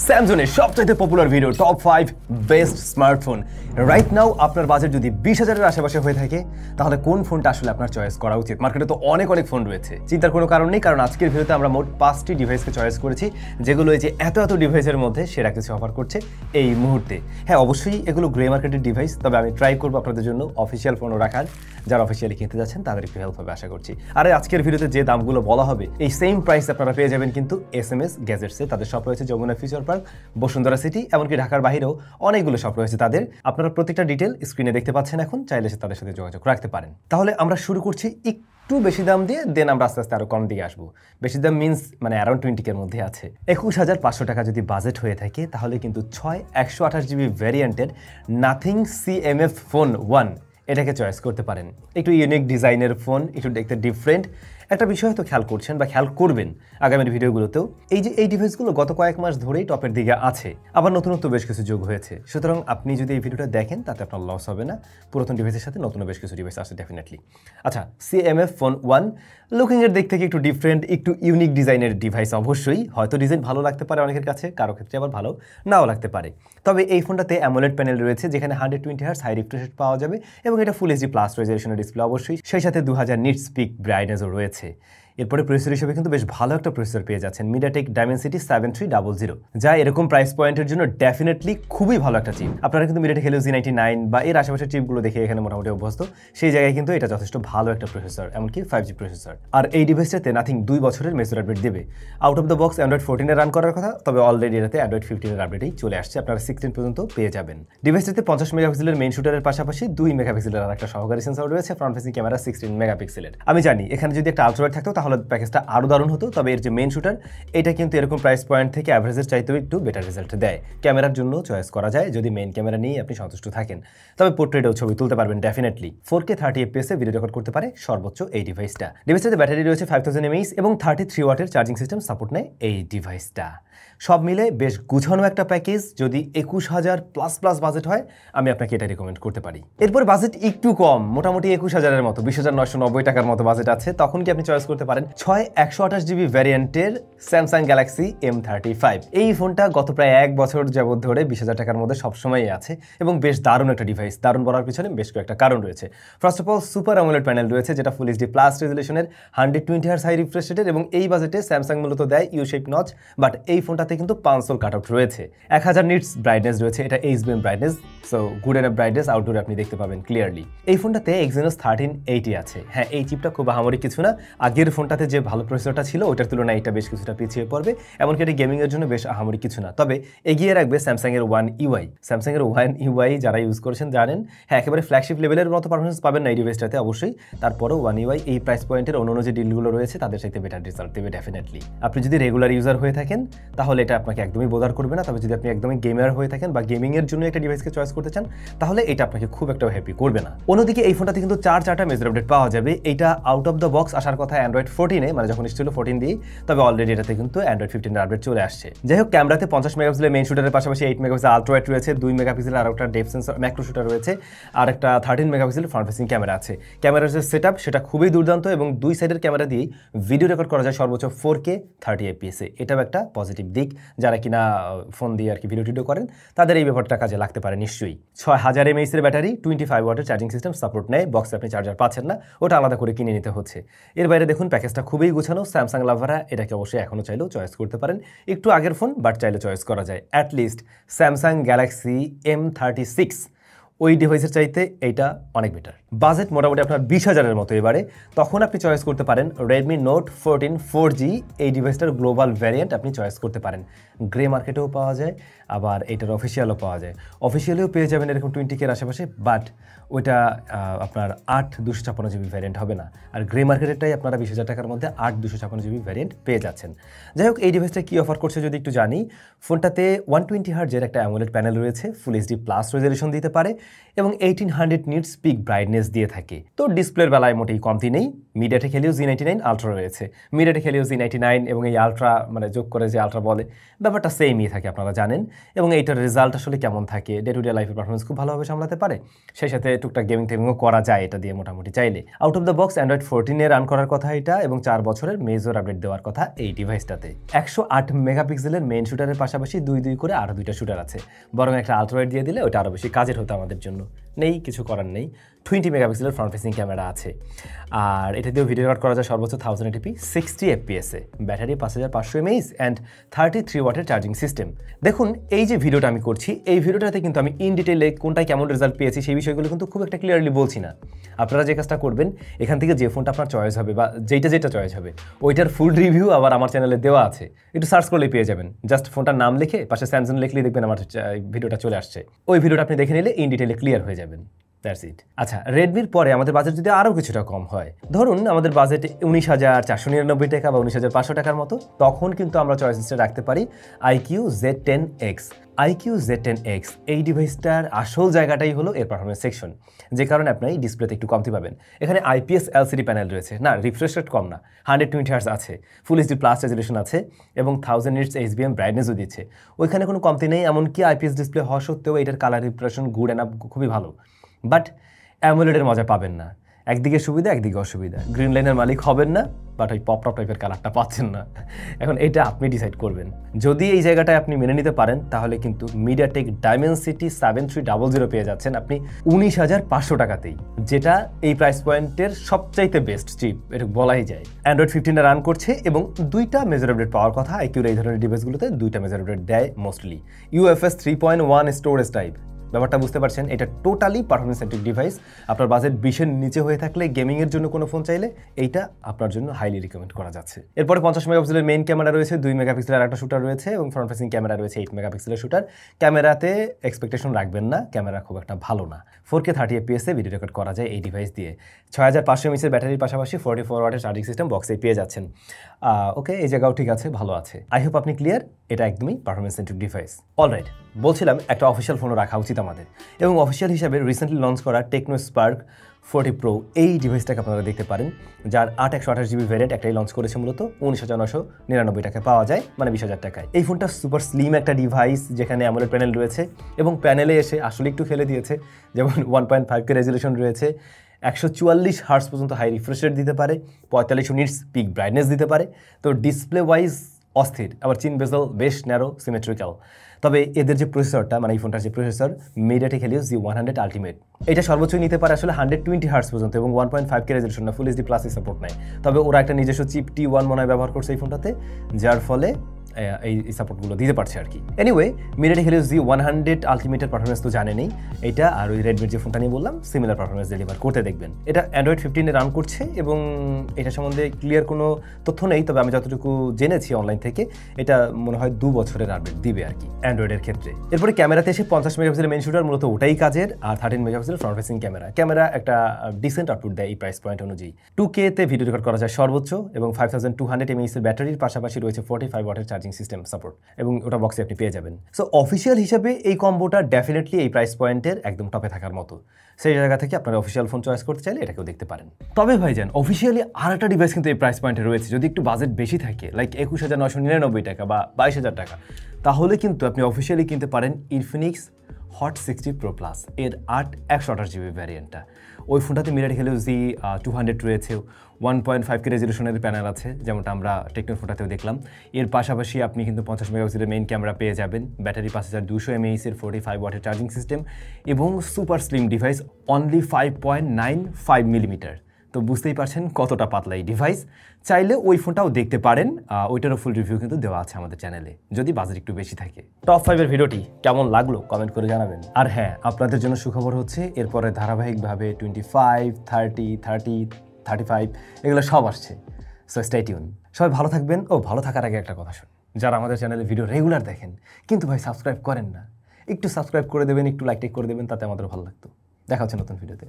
স্যামসাংয়ের সবচেয়ে popular video top 5 best smartphone right now. আপনার বাজেট যদি 20,000-এর আশেপাশে হয়ে থাকে তাহলে কোন ফোনটা আসলে আপনার চয়েস করা উচিত? মার্কেটে তো অনেক ফোন রয়েছে, চিন্তার কোনো কারণ নেই, কারণ আজকের ভিডিওতে আমরা মোট 5টি ডিভাইসকে চয়েস করেছি যেগুলো এই যে এত ডিভাইসের মধ্যে সেরা কিছু অফার করছে এই মুহূর্তে। হ্যাঁ, অবশ্যই এগুলো গ্রে মার্কেটের ডিভাইস, তবে আমি ট্রাই করবো আপনাদের জন্য অফিসিয়াল ফোনও রাখার। যারা অফিসিয়ালি কিনতে যাচ্ছেন তাদের একটু হেল্প হবে আশা করছি। আর আজকের ভিডিওতে যে দামগুলো বলা হবে এই সেম প্রাইস আপনারা পেয়ে যাবেন কিন্তু SMS গ্যাজেটসে। তাদের শপ রয়েছে Jamuna Future Park, Bashundhara City, এমনকি ঢাকার বাইরেও অনেকগুলো শপ রয়েছে তাদের। আপনারা প্রত্যেকটা ডিটেল স্ক্রিনে দেখতে পাচ্ছেন, এখন চাইলে সে তাদের সাথে যোগাযোগ রাখতে পারেন। তাহলে আমরা শুরু করছি একটু বেশি দাম দিয়ে, দেন আমরা আস্তে আস্তে আরো কম দিকে আসবো। বেশি দাম মিনস মানে অ্যারাউন্ড 20-এর মধ্যে আছে। 21,500 টাকা যদি বাজেট হয়ে থাকে তাহলে কিন্তু 128GB ভ্যারিয়েন্টের নাথিং CMF ফোন 1 এটাকে চয়েস করতে পারেন। একটু ইউনিক ডিজাইনের ফোন, একটু দেখতে ডিফারেন্ট। একটা বিষয় হয়তো খেয়াল করছেন বা খেয়াল করবেন আগামী ভিডিওগুলোতেও, এই যে এই ডিভাইসগুলো গত কয়েক মাস ধরেই টপের দিকে আছে, আবার নতুনত্ব বেশ কিছু যোগ হয়েছে। সুতরাং আপনি যদি এই ভিডিওটা দেখেন তাতে আপনার লস হবে না, পুরাতন ডিভাইসের সাথে নতুন বেশ কিছু ডিভাইস আছে ডেফিনেটলি। আচ্ছা, CMF ফোন 1 লুকিংয়ের দিক থেকে একটু ডিফারেন্ট, একটু ইউনিক ডিজাইনের ডিভাইস। অবশ্যই হয়তো ডিজাইন ভালো লাগতে পারে অনেকের কাছে, কারো ক্ষেত্রে আবার ভালো নাও লাগতে পারে। তবে এই ফোনটাতে অ্যামোলেড প্যানেল রয়েছে যেখানে 120Hz হাই রিফ্রেশ রেট পাওয়া যাবে এবং এটা ফুল HD প্লাস রেজোলিউশনের ডিসপ্লে অবশ্যই, সেই সাথে 2000 নিটস পিক ব্রাইটনেসও রয়েছে। এরপরে প্রসেসর হিসেবে কিন্তু বেশ ভালো একটা প্রসেসর পেয়ে যাচ্ছেন, MediaTek Dimensity 7300, যা এরকম প্রাইস পয়েন্টের জন্য ডেফিনেটলি খুবই ভালো একটা চিপ। আপনারা কিন্তু MediaTek Helio G99 বা এর আশেপাশের চিপগুলো দেখে এখানে মোটামুটি অভ্যস্ত, সেই জায়গায় কিন্তু এটা যথেষ্ট ভালো একটা প্রসেসর, এমনকি 5G প্রসেসর। আর এই ডিভাইসটাতে নাথিং 2 বছরের মেজর আপডেট দেবে। Out of the box Android 14 run করার কথা, তবে অলরেডি এটাতে Android 15 আপডেটই চলে আসছে, আপনারা 16 পর্যন্ত পেয়ে যাবেন। ডিভাইসটাতে 50 মেগাপিক্সেলের মেইন শুটারের পাশাপাশি 2 মেগাপিক্সেলের আর একটা সহকারী সেন্সর রয়েছে, ফ্রন্ট ফেসিং ক্যামেরা 16 মেগাপিক্সেলের। আমি জানি এখানে যদি একটা আলট্রাওয়াইড থাকতো তাহলে প্যাকেজটা আরো দারুণ হতো, তবে এর যে মেইন শুটার এটা কিন্তু এরকম প্রাইস পয়েন্ট থেকে অ্যাভারেজের চাইতেও একটু বেটার রেজাল্ট দেয়। ক্যামেরার জন্য চয়েস করা যায় যদি মেইন ক্যামেরা নিয়ে আপনি সন্তুষ্ট থাকেন, তবে পোর্ট্রেটেও ছবি তুলতে পারবেন ডেফিনেটলি। 4K 30fps এ ভিডিও রেকর্ড করতে পারে সর্বোচ্চ এই ডিভাইসটা। ডিভাইসটাতে ব্যাটারি রয়েছে 5000 mAh এবং 33 ওয়াটের চার্জিং সিস্টেম সাপোর্ট নেয় এই ডিভাইসটা। সব মিলে বেশ গুছানো একটা প্যাকেজ। যদি 21,000 প্লাস বাজেট হয় আমি আপনাকে এটা রিকমেন্ড করতে পারি। এরপর বাজেট একটু কম, মোটামুটি 21,000-এর মতো, 20,990 টাকার মতো বাজেট আছে, তখন কি আপনি চয়েস করতে পারেন 128GB ভ্যারিয়েন্টের স্যামসাং গ্যালাক্সি M35। এই ফোনটা গত প্রায় 1 বছর যাবত ধরে 20,000 টাকার মধ্যে সবসময়ই আছে এবং বেশ দারুণ একটা ডিভাইস। দারুণ বলার পিছনে বেশ কয়েকটা কারণ রয়েছে। First of all super AMOLED panel রয়েছে যেটা ফুল HD প্লাস রেজোলিউশনের, 120Hz হাই রিফ্রেশ রেটের, এবং এই বাজেটে স্যামসাং মূলত দেয় ইউ শেপ নচ, বাট এই ফোনটাতে কিন্তু 500 কাট আউট রয়েছে। 1000 নিটস ব্রাইটনেস রয়েছে, এটা HBM brightness, so good enough brightness আউটডোরে আপনি দেখতে পাবেন ক্লিয়ারলি। এই ফোনটাতে Exynos 1380 আছে। হ্যাঁ, এই চিপটা খুব আহামরি কিছু না, আগের ফোনটাতে যে ভালো প্রসেসরটা ছিল ওটার তুলনায় এটা বেশ কিছুটা পিছিয়ে পড়বে, এমনকি এটা গেমিং এর জন্য বেশ আহামরি কিছু না। তবে এগিয়ে রাখবে স্যামসাং এর One UI। স্যামসাং এর One UI যারা ইউজ করেছেন জানেন, হ্যাঁ একেবারে ফ্ল্যাগশিপ লেভেলের মতো পারফরমেন্স পাবেন না এই ডিভাইসটাতে অবশ্যই, তারপরেও One UI এই প্রাইস পয়েন্টের অন্য যে ডিলগুলো রয়েছে তাদের সাথে বেটার রেজাল্ট দেবে ডেফিনেটলি। আপনি যদি রেগুলার ইউজার হয়ে থাকেন তাহলে এটা আপনাকে একদমই বোদার করবে না, তবে যদি আপনি একদমই গেমার হয়ে থাকেন বা গেমিং এর জন্য একটা ডিভাইসকে চয়েস করতে চান তাহলে এটা আপনাকে খুব একটা হ্যাপি করবে না। অন্যদিকে এই ফোনটাতে কিন্তু 4টা মেজর আপডেট পাওয়া যাবে। এটা আউট অফ দ্য বক্স আসার কথা Android 14-এ, মানে যখন এসেছিল 14 দিয়ে, তবে অলরেডি এটাতে কিন্তু Android 15 আপডেট চলে আসছে। যাই হোক, ক্যামেরাতে 50 মেগাপিক্সেলের মেইন শুটারের পাশাপাশি 8 মেগাপিক্সেল আলট্রাওয়াইড রয়েছে, 2 মেগাপিক্সেলের আর একটা ডেপথ সেন্সর ম্যাক্রো শুটার রয়েছে, আর একটা 13 মেগাপিক্সেল ফ্রন্ট ফেসিং ক্যামেরা আছে। ক্যামেরার যে সেটআপ সেটা খুবই দুর্দান্ত এবং দুই সাইডের ক্যামেরা দিয়েই ভিডিও রেকর্ড করা যায় সর্বোচ্চ 4K 30fps এ। এটাও একটা পজিটিভ দিক, যারা কিনা ফোন দিয়ে আর কি ভিডিও টিডিও করেন তাদের এই ব্যাপারটা কাজে লাগতে পারে নিশ্চয়ই। 6000 mAh এর ব্যাটারি, 25 ওয়াটের চার্জিং সিস্টেম সাপোর্ট নেয়। বক্সে আপনি চার্জার পাচ্ছেন না, ওটা আলাদা করে কিনে নিতে হচ্ছে। এর বাইরে দেখুন প্যাকেজটা খুবই গুছানো। স্যামসাং লাভাররা এটাকে অবশ্যই এখনও চাইলেও চয়েস করতে পারেন। একটু আগের ফোন, বাট চাইলে চয়েস করা যায়। অ্যাটলিস্ট স্যামসাং গ্যালাক্সি M36 ওই ডিভাইসের চাইতে এইটা অনেক বেটার। বাজেট মোটামুটি আপনার 20,000-এর মতো এবারে, তখন আপনি চয়েস করতে পারেন Redmi Note 14 4G। এই ডিভাইসটার গ্লোবাল ভ্যারিয়েন্ট আপনি চয়েস করতে পারেন। গ্রে মার্কেটেও পাওয়া যায়, আবার এইটার অফিসিয়ালও পাওয়া যায়। অফিসিয়ালিও পেয়ে যাবেন এরকম 20K-র আশেপাশে, বাট ওইটা আপনার 8/256GB ভ্যারিয়েন্ট হবে না। আর গ্রে মার্কেটেরটাই আপনারা 20,000 টাকার মধ্যে 8/256GB ভ্যারিয়েন্ট পেয়ে যাচ্ছেন। যাই হোক, এই ডিভাইসটা কী অফার করছে যদি একটু জানি। ফোনটাতে 120Hz একটা অ্যামোলেড প্যানেল রয়েছে, ফুল HD প্লাস রেজোলিউশন দিতে পারে, এবং 1800 নিটস পিক ব্রাইটনেস দিয়ে থাকে। তো ডিসপ্লের বেলায় মোটেই কমতি নেই। মিডিয়াটেক হেলিও Z99 আলট্রা রয়েছে, মিডিয়াটেক হেলিও Z99 এবং এই আলট্রা মানে যোগ করে যে আলট্রা বলে ব্যাপারটা সেমই থাকে আপনারা জানেন। এবং এইটার রেজাল্ট আসলে কেমন থাকে, ডে টু ডে লাইফের পারফরমেন্স খুব ভালোভাবে সামলাতে পারে, সেই সাথে টুকটাক গেমিংও করা যায় এটা দিয়ে মোটামুটি চাইলে। Out of the box Android 14 run করার কথা এটা, এবং 4 বছরের মেজর আপডেট দেওয়ার কথা এই ডিভাইসটাতে। 108 মেগাপিক্সেলের মেইন শুটারের পাশাপাশি 2 করে আরও 2টা শুটার আছে, বরং একটা আলট্রাওয়াইড দিয়ে দিলে ওটা আরও বেশি কাজের হতো আমাদের জন্য। নেই, কিছু করার নেই। 20 মেগাপিক্সেলের ফ্রন্ট ফেসিং ক্যামেরা আছে, আর এটা দিয়েও ভিডিও রেকর্ড করা যায় সর্বোচ্চ 1080p 60 fps-এ। ব্যাটারি 5500 mAh অ্যান্ড 33 ওয়াটের চার্জিং সিস্টেম। দেখুন, এই যে ভিডিওটা আমি করছি, এই ভিডিওটাতে কিন্তু আমি ইন ডিটেইলে কোনটায় কেমন রেজাল্ট পেয়েছি সেই বিষয়গুলো কিন্তু খুব একটা ক্লিয়ারলি বলছি না। আপনারা যে কাজটা করবেন, এখান থেকে যে ফোনটা আপনার চয়েস হবে বা যেটা চয়েস হবে ওইটার ফুল রিভিউ আবার আমার চ্যানেলে দেওয়া আছে, একটু সার্চ করলেই পেয়ে যাবেন। জাস্ট ফোনটার নাম লিখে পাশে স্যামসাং লিখলেই দেখবেন আমার ভিডিওটা চলে আসছে। ওই ভিডিওটা আপনি দেখে নিলে ইন ডিটেইলে ক্লিয়ার হয়ে যাবেন। That's it. আচ্ছা, রেডমির পরে আমাদের বাজেট যদি আরও কিছুটা কম হয়, ধরুন আমাদের বাজেট 19,499 টাকা বা 19,500 টাকার মতো, তখন কিন্তু আমরা চয়েস লিস্টে রাখতে পারি IQ Z10X। IQ Z10X এই ডিভাইসটার আসল জায়গাটাই হলো এর পারফরমেন্স সেকশন, যে কারণে আপনি ডিসপ্লেতে একটু কমতি পাবেন। এখানে IPS LCD প্যানেল রয়েছে, না রিফ্রেশ রেট কম না, 120 হার্টজ আছে, ফুল HD প্লাস রেজুলেশন আছে এবং 1000 নিটস HBM ব্রাইটনেসও দিচ্ছে। ওইখানে কোনো কমতি নেই, এমনকি IPS ডিসপ্লে হওয়া সত্ত্বেও এটার colour repression good end up, খুবই ভালো। বাট অ্যামোলেডের মজা পাবেন না, একদিকে সুবিধা একদিকে অসুবিধা। গ্রিন লাইনের মালিক হবেন না, বাট ওই পপ টপ টাইপের কালারটা পাচ্ছেন না। এখন এটা আপনি ডিসাইড করবেন। যদি এই জায়গাটায় আপনি মেনে নিতে পারেন, তাহলে কিন্তু মিডিয়াটেক ডাইমেনসিটি 7300 পেয়ে যাচ্ছেন আপনি 19,500 টাকাতেই, যেটা এই প্রাইস পয়েন্টের সবচাইতে বেস্ট চিপ, এটা বলাই যায়। অ্যান্ড্রয়েড 15 রান করছে এবং 2টা মেজর আপডেট পাওয়ার কথা। আইকিউর এই ধরনের ডিভাইসগুলোতে 2টা মেজর আপডেট দেয় মোস্টলি। UFS 3.1 স্টোরেজ টাইপ, ব্যাপারটা বুঝতে পারছেন। এটা টোটালি পারফরমেন্স সেন্ট্রিক ডিভাইস। আপনার বাজেট 20-এর নিচে হয়ে থাকলে গেমিংয়ের জন্য কোনো ফোন চাইলে এইটা আপনার জন্য হাইলি রিকমেন্ড করা যাচ্ছে। এরপরে 50 মেগাপিক্সেলের মেইন ক্যামেরা রয়েছে, 2 মেগাপিক্সেলের একটা শুটার রয়েছে এবং ফ্রন্ট ফেসিং ক্যামেরা রয়েছে 8 মেগাপিক্সেলের শুটার। ক্যামেরাতে এক্সপেকটেশন রাখবেন না, ক্যামেরা খুব একটা ভালো না। 4K 30 fps-এ ভিডিও রেকর্ড করা যায় এই ডিভাইস দিয়ে। 6500 mAh ব্যাটারির পাশাপাশি 44 ওয়াটের চার্জিং সিস্টেম বক্সে পেয়ে যাচ্ছেন। ওকে, এই জায়গাও ঠিক আছে, ভালো আছে। আই হোপ আপনি ক্লিয়ার, এটা একদমই পারফরমেন্স সেন্ট্রিক ডিভাইস। অলরাইট, বলছিলাম একটা অফিসিয়াল ফোনও রাখা উচিত আমাদের, এবং অফিসিয়াল হিসাবে রিসেন্টলি লঞ্চ করা টেকনো স্পার্ক 40 Pro এই ডিভাইসটাকে আপনারা দেখতে পারেন, যার 8/128GB ভ্যারিয়েন্ট একটাই লঞ্চ করেছে, মূলত 19,999 টাকায় পাওয়া যায়, মানে 20,000 টাকায়। এই ফোনটা সুপার স্লিম একটা ডিভাইস, যেখানে অ্যামোলেড প্যানেল রয়েছে এবং প্যানেলে এসে আসলে একটু খেলে দিয়েছে। যেমন 1.5K রেজুলেশন রয়েছে, 144 হার্টজ পর্যন্ত হাই রিফ্রেশ রেট দিতে পারে, 4500 নিটস পিক ব্রাইটনেস দিতে পারে। তো ডিসপ্লে ওয়াইজ অস্থির, আবার চিন বেজেল বেশ ন্যারো সিমেট্রিক্যাল। তবে এদের যে প্রসেসরটা, মানে এই ফোনটার যে processor, MediaTek Helio Z100 ultimate, এটা সর্বোচ্চ নিতে পারে আসলে 120 হার্টজ পর্যন্ত এবং 1.5K রেজুলেশন না, ফুল HD প্লাসই সাপোর্ট নেয়। তবে ওরা একটা নিজস্ব চিপ T1 মনে হয় ব্যবহার করছে এই ফোনটাতে, যার ফলে এই সাপোর্টগুলো দিতে পারছে আর কি। এনিওয়ে, মিডিয়াটেক হেলিও Z100 আলটিমেটের পারফরমেন্স তো জানেনই, এটা আর ওই রেডমির যে ফোনটা নিয়ে বললাম সিমিলার পারফরমেন্স ডেলিভার করতে দেখবেন। এটা অ্যান্ড্রয়েড 15-এ রান করছে এবং এটা সম্বন্ধে ক্লিয়ার কোনো তথ্য নেই, তবে আমি যতটুকু জেনেছি অনলাইন থেকে, এটা মনে হয় 2 বছরের আপডেট দিবে আর কি অ্যান্ড্রয়েডের ক্ষেত্রে। এরপরে ক্যামেরাতে এসে 50 মেগাপিক্সেলের মেইন শুটার, মূলত ওটাই কাজের, আর 13 মেগাপিক্সেল ফ্রন্ট ফেসিং ক্যামেরা একটা ডিসেন্ট আউটপুট দেয় এই প্রাইস পয়েন্ট অনুযায়ী। 2K-তে ভিডিও রেকর্ড করা যায় সর্বোচ্চ, এবং 5200 mAh ব্যাটারির পাশাপাশি রয়েছে 45 ওয়াটের চার্জিং সিস্টেম সাপোর্ট, এবং ওটা বক্সে আপনি পেয়ে যাবেন। সো অফিসিয়াল হিসাবে এই কম্বোটা ডেফিনেটলি এই প্রাইস পয়েন্টের একদম টপে থাকার মতো। সেই জায়গা থেকে আপনারা অফিসিয়াল ফোন চয়েস করতে চাইলে এটাকেও দেখতে পারেন। তবে ভাইজান, অফিসিয়ালি আর একটা ডিভাইস কিন্তু এই প্রাইস পয়েন্টে রয়েছে, যদি একটু বাজেট বেশি থাকে, লাইক 21,999 টাকা বা 22,000 টাকা, তাহলে কিন্তু আপনি অফিসিয়ালি কিনতে পারেন ইনফিনিক্স হট 60 Pro Plus এর 8/128GB ভ্যারিয়েন্টটা। ওই ফোনটাতে মিডিয়াটেক হেলিও Z200 রয়েছে, 1.5K রেজুলেশনের প্যানেল আছে, যেমনটা আমরা টেকনোর ফোনটাতেও দেখলাম। এর পাশাপাশি আপনি কিন্তু 50 মেগাপিক্সেলের মেইন ক্যামেরা পেয়ে যাবেন, ব্যাটারি 5200 mAh-এর 45 ওয়াটের চার্জিং সিস্টেম, এবং super slim device, only 5.95 millimetre. তো বুঝতেই পারছেন কতটা পাতলা এই ডিভাইস। চাইলে ওই ফোনটাও দেখতে পারেন, ওইটারও ফুল রিভিউ কিন্তু দেওয়া আছে আমাদের চ্যানেলে, যদি বাজেট একটু বেশি থাকে। টপ 5-এর ভিডিওটি কেমন লাগলো কমেন্ট করে জানাবেন। আর হ্যাঁ, আপনাদের জন্য সুখবর হচ্ছে, এরপরে ধারাবাহিকভাবে 25, 30, 30, 35 এগুলো সব আসছে। So stay tune. সবাই ভালো থাকবেন। ও ভালো থাকার আগে একটা কথা শুন, যারা আমাদের চ্যানেলে ভিডিও রেগুলার দেখেন কিন্তু ভাই সাবস্ক্রাইব করেন না, একটু সাবস্ক্রাইব করে দেবেন, একটু লাইক করে দেবেন, তাতে আমাদের ভালো লাগতো। দেখা হচ্ছে নতুন ভিডিওতে।